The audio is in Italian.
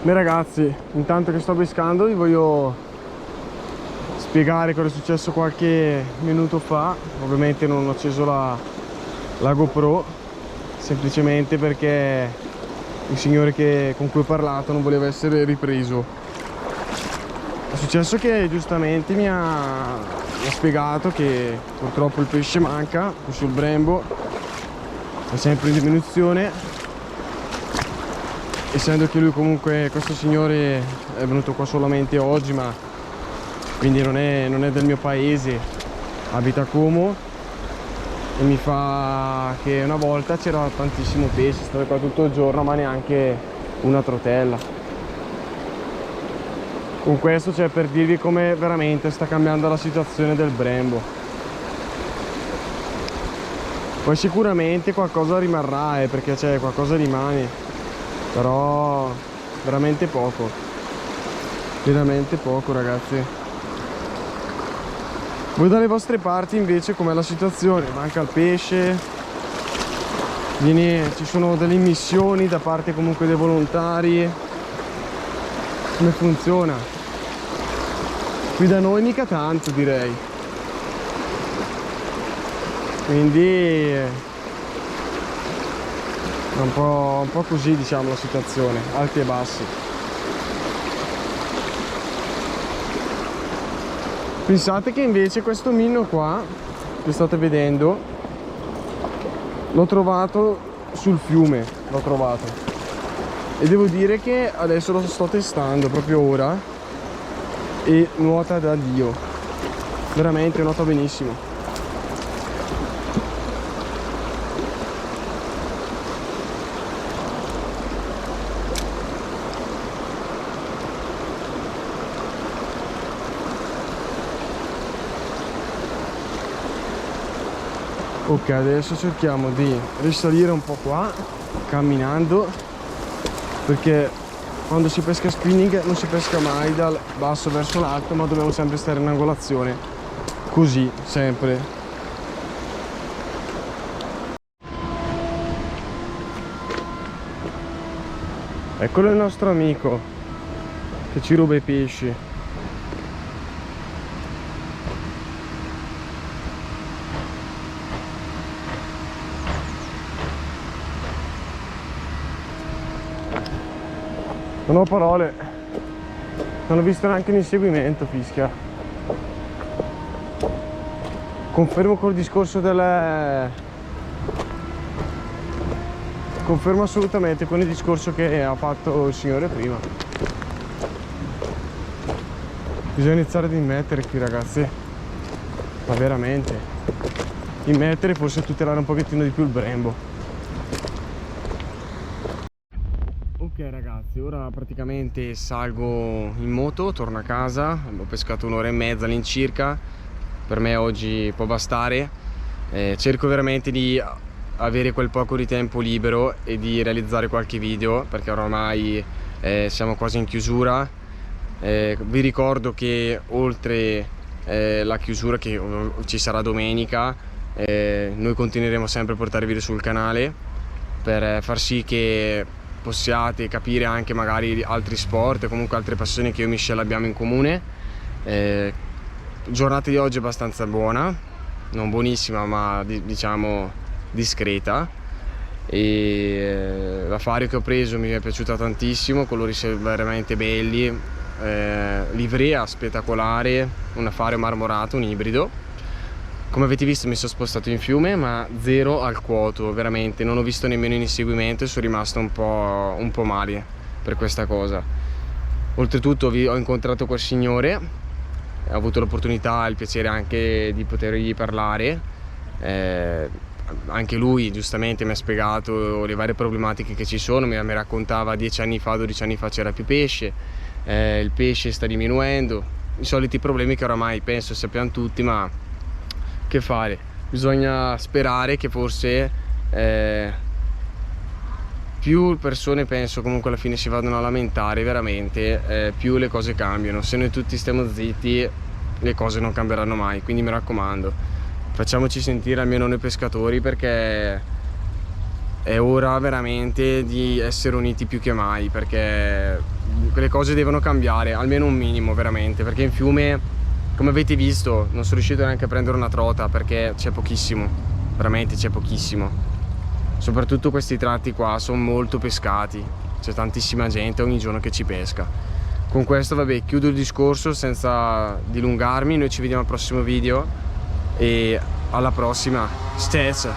Beh ragazzi, intanto che sto pescando vi voglio spiegare cosa è successo qualche minuto fa. Ovviamente non ho acceso la GoPro, semplicemente perché il signore con cui ho parlato non voleva essere ripreso. È successo che giustamente mi ha spiegato che purtroppo il pesce manca sul Brembo, è sempre in diminuzione. Essendo che lui comunque, questo signore è venuto qua solamente oggi, ma quindi non è del mio paese, abita a Como, e mi fa che una volta c'era tantissimo pesce, stava qua tutto il giorno ma neanche una trotella. Con questo c'è per dirvi come veramente sta cambiando la situazione del Brembo. Poi sicuramente qualcosa rimarrà, perché c'è qualcosa rimane, però veramente poco ragazzi. Voi dalle vostre parti invece com'è la situazione? Manca il pesce? Ci sono delle immissioni da parte comunque dei volontari? Come funziona? Qui da noi mica tanto, direi. Quindi è un po' così, diciamo, la situazione, alti e bassi. Pensate che invece questo mino qua che state vedendo l'ho trovato sul fiume, e devo dire che adesso lo sto testando proprio ora e nuota da Dio, veramente nuota benissimo. Ok, adesso cerchiamo di risalire un po' qua camminando, perché quando si pesca spinning non si pesca mai dal basso verso l'alto, ma dobbiamo sempre stare in angolazione, così sempre. Eccolo il nostro amico che ci ruba i pesci. Non ho parole, non ho visto neanche l'inseguimento, fischia. Confermo col discorso confermo assolutamente con il discorso che ha fatto il signore prima. Bisogna iniziare ad immettere qui, ragazzi, ma veramente immettere, forse tutelare un pochettino di più il Brembo. Ok ragazzi, ora praticamente salgo in moto, torno a casa, ho pescato un'ora e mezza all'incirca, per me oggi può bastare. Cerco veramente di avere quel poco di tempo libero e di realizzare qualche video, perché oramai siamo quasi in chiusura. Vi ricordo che oltre la chiusura che ci sarà domenica, noi continueremo sempre a portare video sul canale per far sì che possiate capire anche magari altri sport e comunque altre passioni che io e Michelle abbiamo in comune. Giornata di oggi è abbastanza buona, non buonissima ma diciamo discreta, e l'affare che ho preso mi è piaciuta tantissimo, colori veramente belli, livrea spettacolare, un affare marmorato, un ibrido. Come avete visto mi sono spostato in fiume, ma zero al quoto, veramente non ho visto nemmeno in inseguimento e sono rimasto un po' male per questa cosa. Oltretutto ho incontrato quel signore, ho avuto l'opportunità e il piacere anche di potergli parlare. Anche lui giustamente mi ha spiegato le varie problematiche che ci sono, mi raccontava 10 anni fa, 12 anni fa c'era più pesce, il pesce sta diminuendo, i soliti problemi che oramai penso sappiamo tutti, ma che fare? Bisogna sperare che forse più persone, penso, comunque alla fine si vadano a lamentare veramente, più le cose cambiano. Se noi tutti stiamo zitti le cose non cambieranno mai, quindi mi raccomando, facciamoci sentire almeno noi pescatori, perché è ora veramente di essere uniti più che mai, perché quelle cose devono cambiare, almeno un minimo veramente, perché in fiume, come avete visto, non sono riuscito neanche a prendere una trota perché c'è pochissimo, veramente c'è pochissimo. Soprattutto questi tratti qua sono molto pescati, c'è tantissima gente ogni giorno che ci pesca. Con questo vabbè, chiudo il discorso senza dilungarmi, noi ci vediamo al prossimo video e alla prossima. Stess!